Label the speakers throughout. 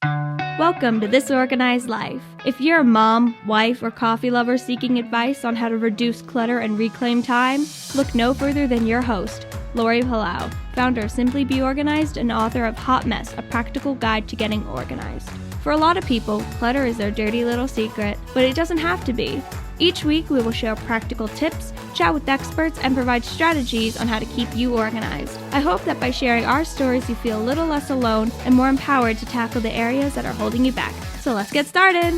Speaker 1: Welcome to This Organized Life. If you're a mom, wife, or coffee lover seeking advice on how to reduce clutter and reclaim time, look no further than your host, Lori Palau, founder of Simply Be Organized and author of Hot Mess, a practical guide to getting organized. For a lot of people, clutter is their dirty little secret, but it doesn't have to be. Each week, we will share practical tips, chat with experts, and provide strategies on how to keep you organized. I hope that by sharing our stories, you feel a little less alone and more empowered to tackle the areas that are holding you back. So let's get started.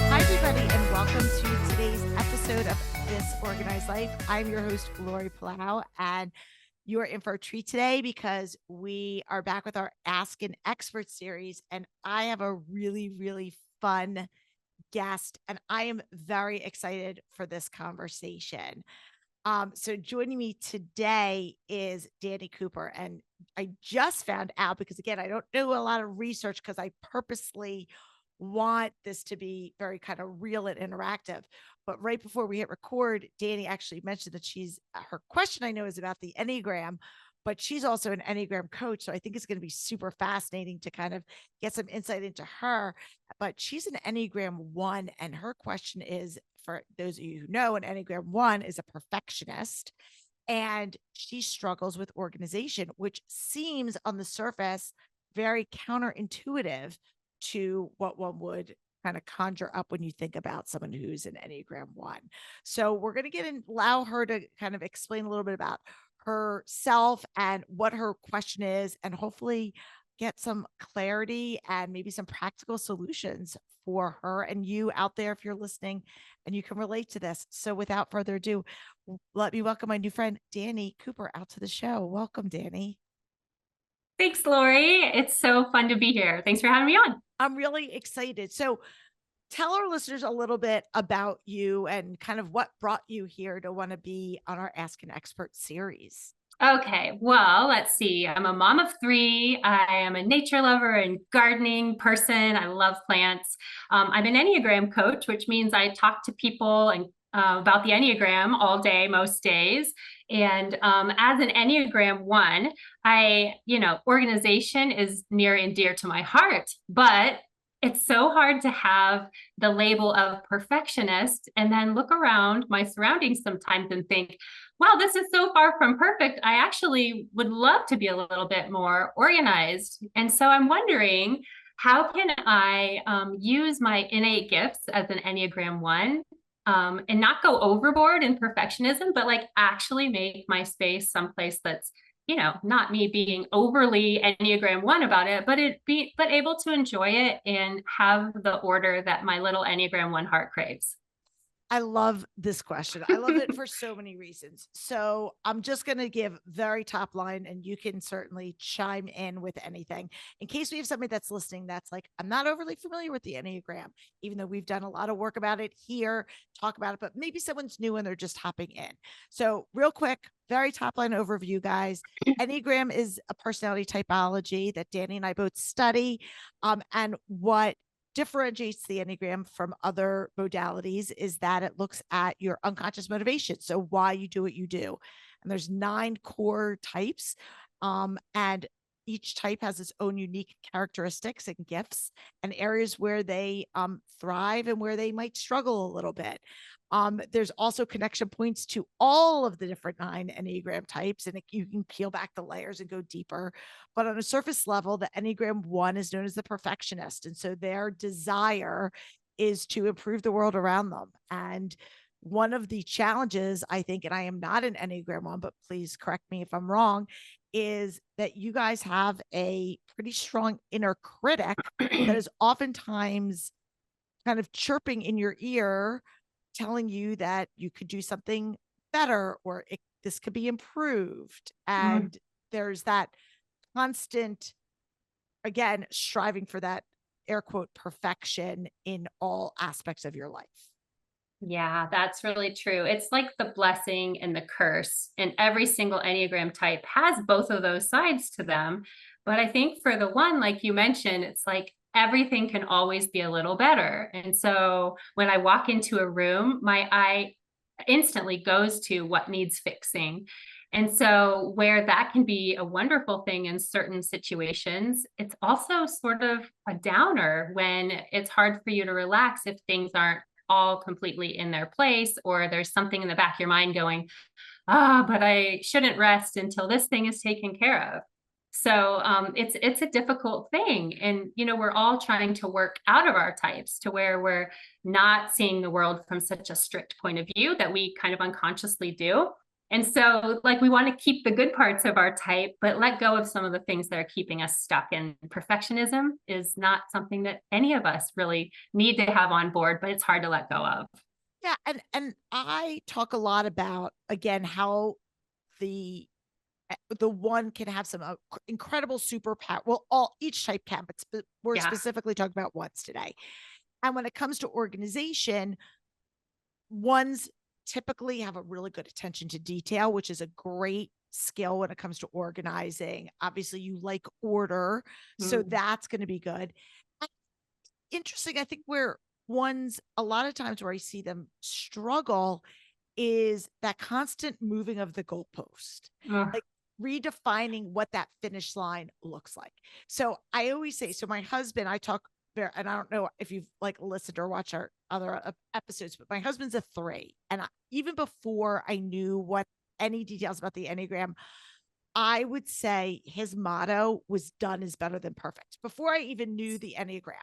Speaker 2: Hi, everybody, and welcome to today's episode of This Organized Life. I'm your host, Lori Palau, and you are in for a treat today because we are back with our Ask an Expert series, and I have a really, really fun guest, and I am very excited for this conversation. So joining me today is Dani Cooper, and I just found out because, again, I don't do a lot of research because I purposely want this to be very kind of real and interactive. But right before we hit record, Dani actually mentioned that her question I know is about the Enneagram, but she's also an Enneagram coach. So I think it's going to be super fascinating to kind of get some insight into her. But she's an Enneagram 1, and her question is, for those of you who know, an Enneagram 1 is a perfectionist, and she struggles with organization, which seems on the surface very counterintuitive to what one would kind of conjure up when you think about someone who's an Enneagram 1. So we're going to allow her to kind of explain a little bit about herself and what her question is, and hopefully get some clarity and maybe some practical solutions for her and you out there if you're listening and you can relate to this. So without further ado, let me welcome my new friend, Dani Cooper, out to the show. Welcome, Dani.
Speaker 3: Thanks, Lori. It's so fun to be here. Thanks for having me on.
Speaker 2: I'm really excited. So tell our listeners a little bit about you and kind of what brought you here to want to be on our Ask an Expert series.
Speaker 3: Okay, well, let's see. I'm a mom of 3. I am a nature lover and gardening person. I love plants. I'm an Enneagram coach, which means I talk to people and about the Enneagram all day, most days. And as an Enneagram 1, organization is near and dear to my heart, but it's so hard to have the label of perfectionist and then look around my surroundings sometimes and think, wow, this is so far from perfect. I actually would love to be a little bit more organized. And so I'm wondering, how can I use my innate gifts as an Enneagram 1 and not go overboard in perfectionism, but like actually make my space someplace that's, not me being overly Enneagram 1 about it, but able to enjoy it and have the order that my little Enneagram 1 heart craves.
Speaker 2: I love this question. I love it for so many reasons. So I'm just going to give very top line, and you can certainly chime in with anything in case we have somebody that's listening that's like, I'm not overly familiar with the Enneagram, even though we've done a lot of work about it here, talk about it, but maybe someone's new and they're just hopping in. So real quick, very top line overview, guys. Enneagram is a personality typology that Dani and I both study. And what differentiates the Enneagram from other modalities is that it looks at your unconscious motivation. So why you do what you do. And there's 9 core types. And each type has its own unique characteristics and gifts and areas where they thrive and where they might struggle a little bit. There's also connection points to all of the different 9 Enneagram types, and you can peel back the layers and go deeper. But on a surface level, the Enneagram 1 is known as the perfectionist. And so their desire is to improve the world around them. And one of the challenges, I think, and I am not an Enneagram 1, but please correct me if I'm wrong, is that you guys have a pretty strong inner critic that is oftentimes kind of chirping in your ear, telling you that you could do something better or this could be improved. And there's that constant, again, striving for that air quote perfection in all aspects of your life.
Speaker 3: Yeah, that's really true. It's like the blessing and the curse, and every single Enneagram type has both of those sides to them. But I think for the 1, like you mentioned, it's like everything can always be a little better. And so when I walk into a room, my eye instantly goes to what needs fixing. And so where that can be a wonderful thing in certain situations, it's also sort of a downer when it's hard for you to relax if things aren't all completely in their place, or there's something in the back of your mind going, but I shouldn't rest until this thing is taken care of. So it's a difficult thing. And, we're all trying to work out of our types to where we're not seeing the world from such a strict point of view that we kind of unconsciously do. And so like we want to keep the good parts of our type, but let go of some of the things that are keeping us stuck. And perfectionism is not something that any of us really need to have on board, but it's hard to let go of.
Speaker 2: Yeah, and I talk a lot about, again, how the one can have some incredible superpower. Well, each type can, but we're specifically talking about ones today. And when it comes to organization, ones typically have a really good attention to detail, which is a great skill when it comes to organizing. Obviously, you like order, so that's going to be good. Interesting. I think where ones, a lot of times where I see them struggle is that constant moving of the goalpost, like redefining what that finish line looks like. So I always say, so my husband, I talk there, and I don't know if you've like listened or watched our other episodes, but my husband's a 3. And even before I knew what any details about the Enneagram, I would say his motto was done is better than perfect. Before I even knew the Enneagram,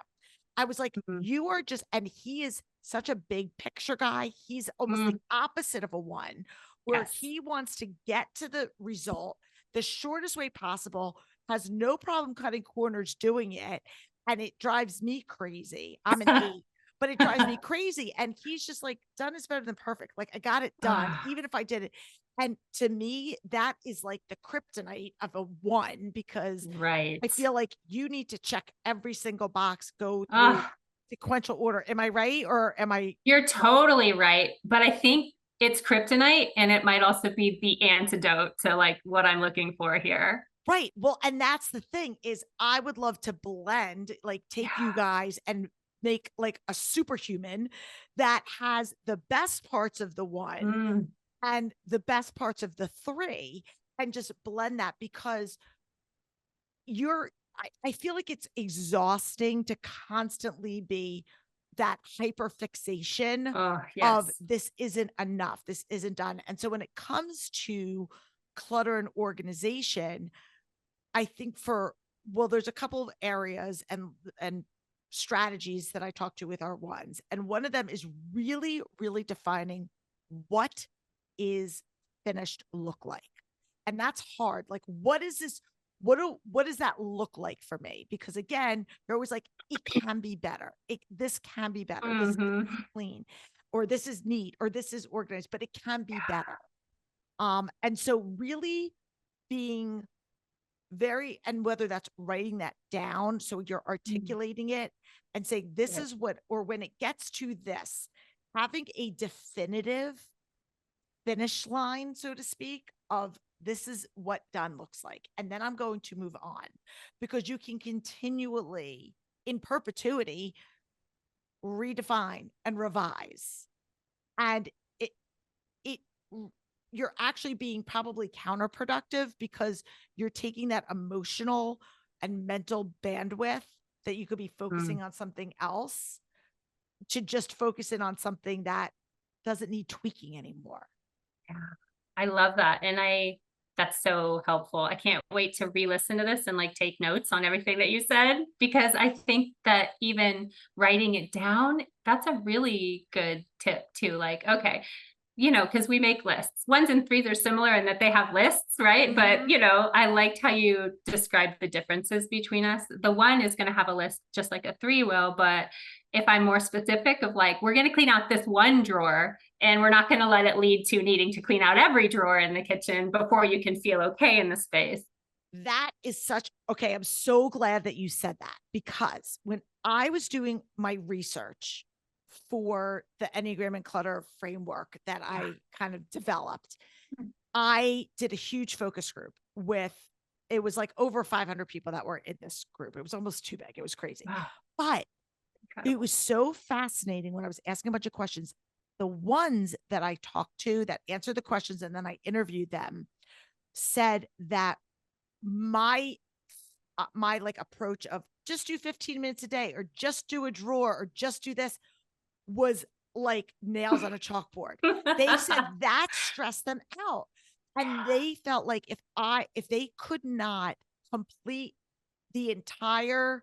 Speaker 2: I was like, you are just, and he is such a big picture guy. He's almost the opposite of a 1, where he wants to get to the result the shortest way possible, has no problem cutting corners doing it. And it drives me crazy. I'm an 8, but it drives me crazy. And he's just like, done is better than perfect. Like, I got it done, even if I did it. And to me, that is like the kryptonite of a 1, because I feel like you need to check every single box, go through sequential order. Am I right? Or am I?
Speaker 3: You're totally right. But I think it's kryptonite, and it might also be the antidote to like what I'm looking for here.
Speaker 2: Right. Well, and that's the thing is I would love to blend, like take you guys and make like a superhuman that has the best parts of the 1 and the best parts of the 3, and just blend that, because I feel like it's exhausting to constantly be that hyper fixation of this isn't enough, this isn't done. And so when it comes to clutter and organization, I think there's a couple of areas and strategies that I talk to with our ones. And one of them is really, really defining what is finished look like. And that's hard. Like, what is this? What does that look like for me? Because again, you're always like, it can be better. This can be better. This is clean, or this is neat, or this is organized, but it can be better. And so really being very, and whether that's writing that down, so you're articulating it and saying, this is what, or when it gets to this, having a definitive finish line, so to speak, of this is what done looks like. And then I'm going to move on, because you can continually, in perpetuity, redefine and revise. And you're actually being probably counterproductive, because you're taking that emotional and mental bandwidth that you could be focusing on something else to just focus in on something that doesn't need tweaking anymore.
Speaker 3: Yeah, I love that. And that's so helpful. I can't wait to re-listen to this and like take notes on everything that you said, because I think that even writing it down, that's a really good tip too. Like, okay, because we make lists. 1s and 3s are similar in that they have lists, right? But, I liked how you described the differences between us. The 1 is going to have a list just like a 3 will. But if I'm more specific of like, we're going to clean out this 1 drawer, and we're not going to let it lead to needing to clean out every drawer in the kitchen before you can feel okay in the space.
Speaker 2: That is okay. I'm so glad that you said that, because when I was doing my research for the Enneagram and Clutter framework that I kind of developed, I did a huge focus group it was like over 500 people that were in this group. It was almost too big. It was crazy. Wow. But it was so fascinating when I was asking a bunch of questions. The ones that I talked to that answered the questions and then I interviewed them said that my my like approach of just do 15 minutes a day, or just do a drawer, or just do this, was like nails on a chalkboard. They said that stressed them out. And they felt like if they could not complete the entire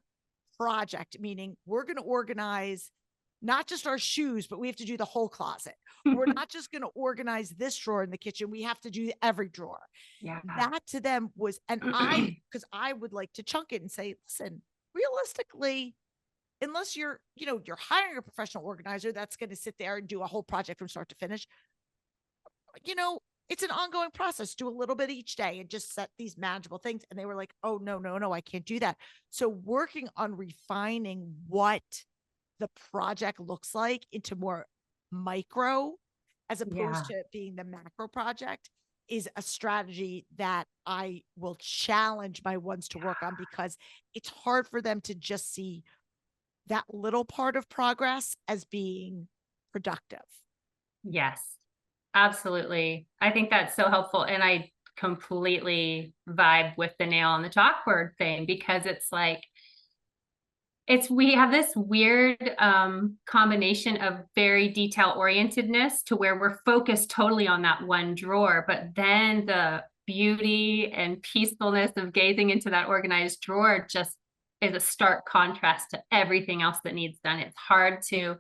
Speaker 2: project, meaning we're going to organize not just our shoes, but we have to do the whole closet. We're not just going to organize this drawer in the kitchen. We have to do every drawer.
Speaker 3: Yeah.
Speaker 2: That to them was, and because I would like to chunk it and say, listen, realistically, unless you're hiring a professional organizer that's going to sit there and do a whole project from start to finish, it's an ongoing process. Do a little bit each day and just set these manageable things. And they were like, oh, no, I can't do that. So working on refining what the project looks like into more micro, as opposed to being the macro project, is a strategy that I will challenge my ones to work on, because it's hard for them to just see that little part of progress as being productive.
Speaker 3: Yes, absolutely. I think that's so helpful. And I completely vibe with the nail on the chalkboard thing, because it's like, we have this weird combination of very detail orientedness to where we're focused totally on that one drawer, but then the beauty and peacefulness of gazing into that organized drawer just is a stark contrast to everything else that needs done. It's hard to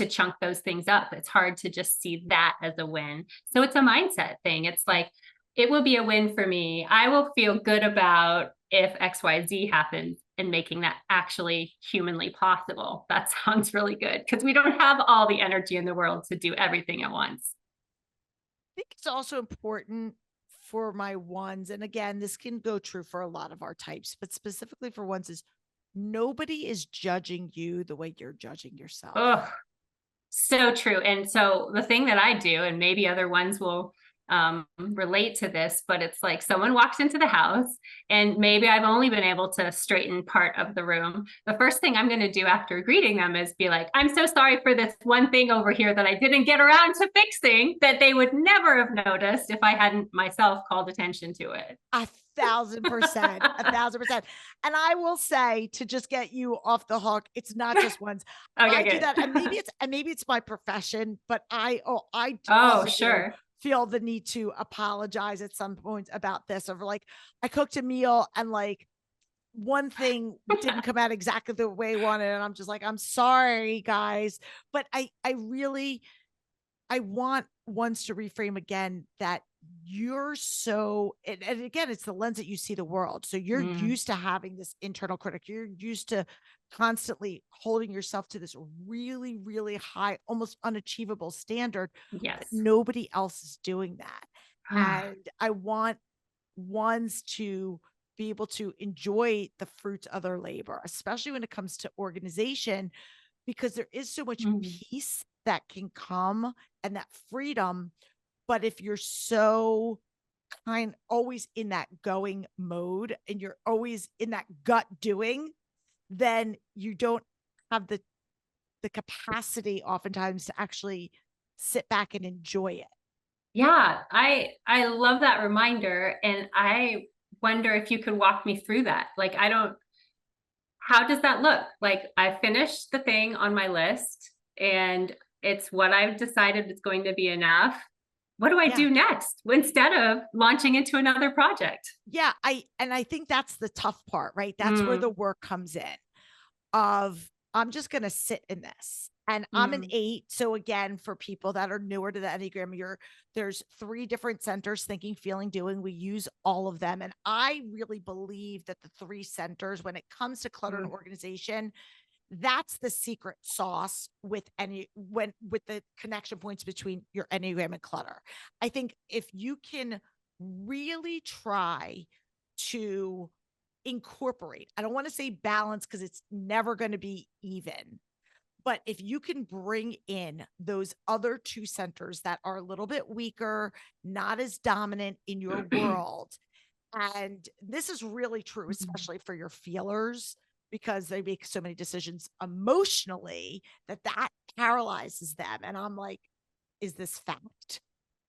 Speaker 3: chunk those things up. It's hard to just see that as a win. So it's a mindset thing. It's like, it will be a win for me. I will feel good about if XYZ happens, and making that actually humanly possible. That sounds really good, because we don't have all the energy in the world to do everything at once.
Speaker 2: I think it's also important for my ones, and again, this can go true for a lot of our types, but specifically for ones, is nobody is judging you the way you're judging yourself.
Speaker 3: Oh, so true. And so the thing that I do, and maybe other ones will relate to this, but it's like someone walks into the house and maybe I've only been able to straighten part of the room. The first thing I'm going to do after greeting them is be like, I'm so sorry for this one thing over here that I didn't get around to fixing, that they would never have noticed if I hadn't myself called attention to it.
Speaker 2: 1,000%, 1,000%. And I will say, to just get you off the hook, it's not just ones.
Speaker 3: Okay,
Speaker 2: I
Speaker 3: good.
Speaker 2: do that, and maybe it's my profession, but I
Speaker 3: sure.
Speaker 2: feel the need to apologize at some points about this. Over like, I cooked a meal and like one thing didn't come out exactly the way I wanted, and I'm just like, I'm sorry, guys, but I want ones to reframe again that you're so, and again, it's the lens that you see the world. So you're used to having this internal critic. You're used to constantly holding yourself to this really, really high, almost unachievable standard.
Speaker 3: Yes.
Speaker 2: But nobody else is doing that. And I want ones to be able to enjoy the fruits of their labor, especially when it comes to organization, because there is so much peace that can come and that freedom. But if you're so always in that going mode and you're always in that gut doing, then you don't have the capacity oftentimes to actually sit back and enjoy it.
Speaker 3: Yeah, I love that reminder. And I wonder if you could walk me through that. Like, how does that look? Like, I finished the thing on my list and it's what I've decided is going to be enough. What do I do next instead of launching into another project?
Speaker 2: Yeah. I think that's the tough part, right? That's where the work comes in of, I'm just going to sit in this. And I'm an 8. So again, for people that are newer to the Enneagram, there's 3 different centers: thinking, feeling, doing. We use all of them. And I really believe that the 3 centers, when it comes to clutter and organization, that's the secret sauce with the connection points between your Enneagram and clutter. I think if you can really try to incorporate, I don't want to say balance because it's never going to be even, but if you can bring in those other 2 centers that are a little bit weaker, not as dominant in your world, and this is really true, especially for your feelers, because they make so many decisions emotionally that paralyzes them. And I'm like, is this fact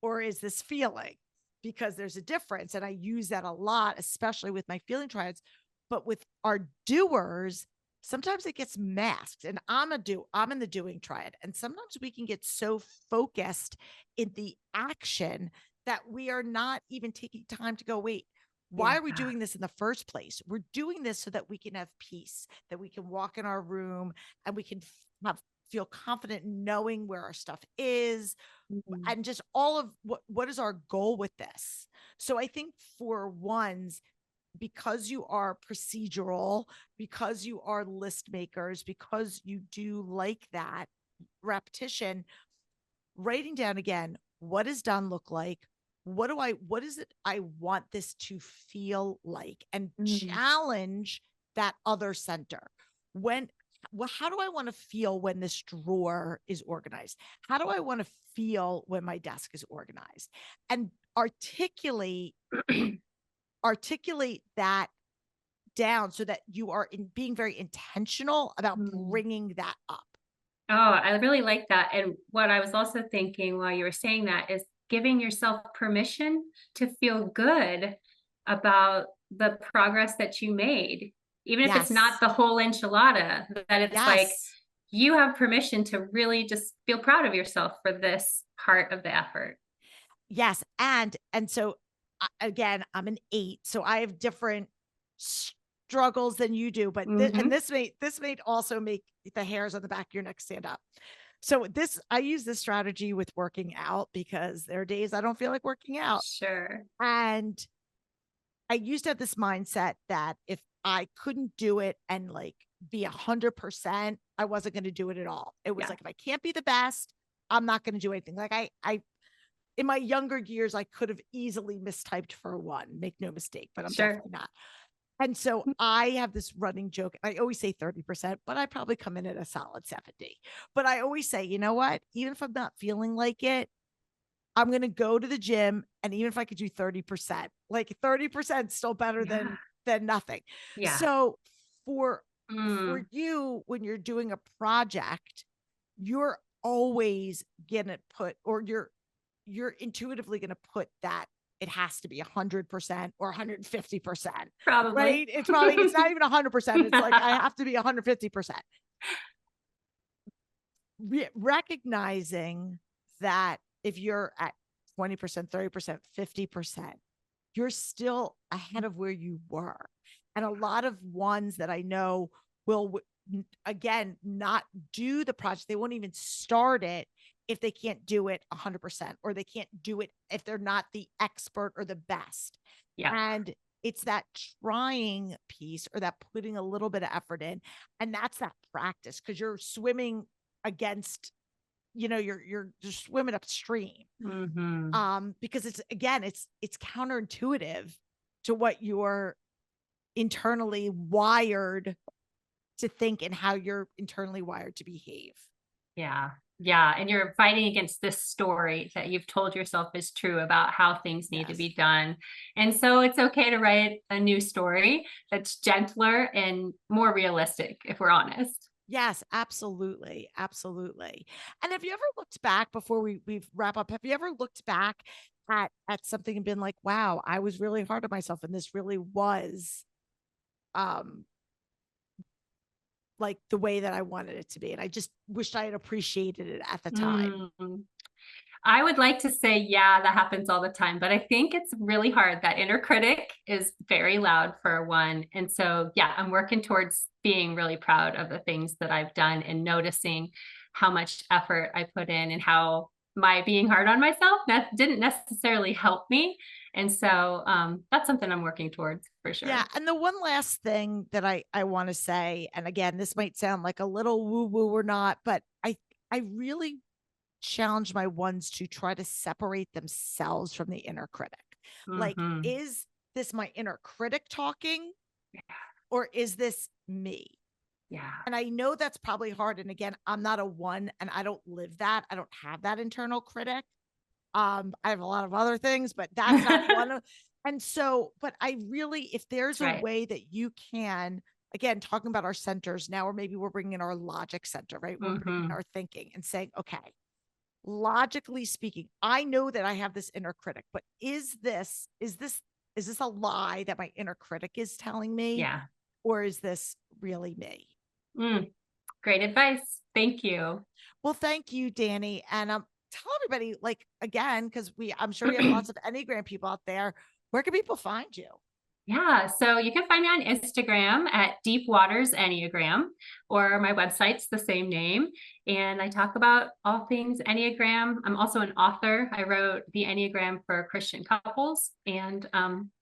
Speaker 2: or is this feeling? because there's a difference. And I use that a lot, especially with my feeling triads. But with our doers, sometimes it gets masked. And I'm in the doing triad. And sometimes we can get so focused in the action that we are not even taking time to go, wait, why are we doing this in the first place? We're doing this so that we can have peace, that we can walk in our room and we can feel confident in knowing where our stuff is, and just all of what is our goal with this. So I think for ones, because you are procedural, because you are list makers, because you do like that repetition, writing down again, what does done look like? What is it I want this to feel like? And challenge that other center. How do I want to feel when this drawer is organized? How do I want to feel when my desk is organized? And articulate that down so that you are being very intentional about bringing that up.
Speaker 3: Oh, I really like that. And what I was also thinking while you were saying that is giving yourself permission to feel good about the progress that you made, even if it's not the whole enchilada, that it's like you have permission to really just feel proud of yourself for this part of the effort.
Speaker 2: Yes. And so again, I'm an 8, so I have different struggles than you do, but this may also make the hairs on the back of your neck stand up. So I use this strategy with working out because there are days I don't feel like working out.
Speaker 3: Sure.
Speaker 2: And I used to have this mindset that if I couldn't do it and like be 100%, I wasn't going to do it at all. It was like, if I can't be the best, I'm not going to do anything. Like I in my younger years, I could have easily mistyped for a 1, make no mistake, but I'm definitely not. And so I have this running joke. I always say 30%, but I probably come in at a solid 70. But I always say, you know what? Even if I'm not feeling like it, I'm going to go to the gym. And even if I could do 30%, like 30% is still better than nothing.
Speaker 3: Yeah.
Speaker 2: So for you, when you're doing a project, you're always going to put, or you're intuitively going to put that it has to be 100% or 150%.
Speaker 3: Probably.
Speaker 2: Right? It's not even 100%. It's like, I have to be 150%. Recognizing that if you're at 20%, 30%, 50%, you're still ahead of where you were. And a lot of ones that I know will, again, not do the project. They won't even start it if they can't do it 100%, or they can't do it if they're not the expert or the best.
Speaker 3: Yeah.
Speaker 2: And it's that trying piece, or that putting a little bit of effort in. And that's that practice, because you're swimming against, you're just swimming upstream. Because it's counterintuitive to what you're internally wired to think and how you're internally wired to behave.
Speaker 3: Yeah. Yeah. And you're fighting against this story that you've told yourself is true about how things need to be done. And so it's okay to write a new story that's gentler and more realistic, if we're honest.
Speaker 2: Yes, absolutely. Absolutely. And have you ever looked back, before we wrap up, have you ever looked back at something and been like, wow, I was really hard on myself, and this really was like the way that I wanted it to be, and I just wished I had appreciated it at the time?
Speaker 3: I would like to say, yeah, that happens all the time, but I think it's really hard. That inner critic is very loud for one. And so, yeah, I'm working towards being really proud of the things that I've done and noticing how much effort I put in, and how my being hard on myself that didn't necessarily help me. And so that's something I'm working towards for sure.
Speaker 2: Yeah. And the one last thing that I want to say, and again, this might sound like a little woo woo or not, but I really challenge my ones to try to separate themselves from the inner critic. Like, is this my inner critic talking, or is this me?
Speaker 3: Yeah.
Speaker 2: And I know that's probably hard. And again, I'm not a 1, and I don't live that. I don't have that internal critic. I have a lot of other things, but that's not one of. And so, but I really, if there's a way that you can, again, talking about our centers now, or maybe we're bringing in our logic center, right? We're bringing in our thinking and saying, okay, logically speaking, I know that I have this inner critic, but is this a lie that my inner critic is telling me?
Speaker 3: Yeah.
Speaker 2: Or is this really me?
Speaker 3: Great advice. Thank you.
Speaker 2: Well, thank you, Dani. And tell everybody, like, again, because I'm sure we have lots of Enneagram people out there. Where can people find you?
Speaker 3: Yeah, so you can find me on Instagram at Deep Waters Enneagram, or my website's the same name. And I talk about all things Enneagram. I'm also an author. I wrote the Enneagram for Christian couples. And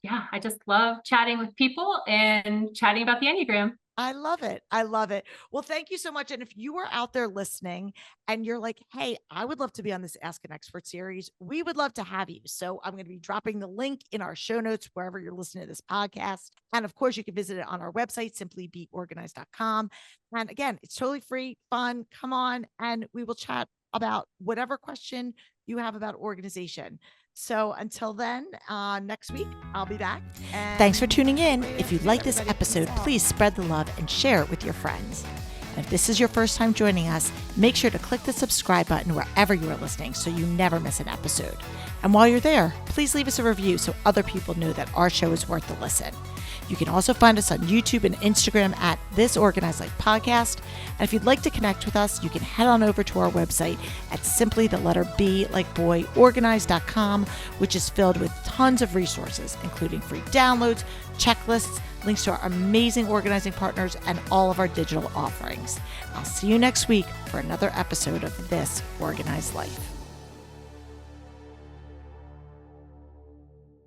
Speaker 3: yeah, I just love chatting with people and chatting about the Enneagram.
Speaker 2: I love it. I love it. Well, thank you so much. And if you are out there listening and you're like, hey, I would love to be on this Ask an Expert series, we would love to have you. So I'm going to be dropping the link in our show notes, wherever you're listening to this podcast. And of course, you can visit it on our website, simplybeorganized.com. And again, it's totally free, fun. Come on, and we will chat about whatever question you have about organization. So until then, next week, I'll be back. And thanks for tuning in. If you like this episode, please spread the love and share it with your friends. And if this is your first time joining us, make sure to click the subscribe button wherever you are listening so you never miss an episode. And while you're there, please leave us a review so other people know that our show is worth the listen. You can also find us on YouTube and Instagram at This Organized Life Podcast. And if you'd like to connect with us, you can head on over to our website at simply the letter B like boy organized.com, which is filled with tons of resources, including free downloads, checklists, links to our amazing organizing partners, and all of our digital offerings. I'll see you next week for another episode of This Organized Life.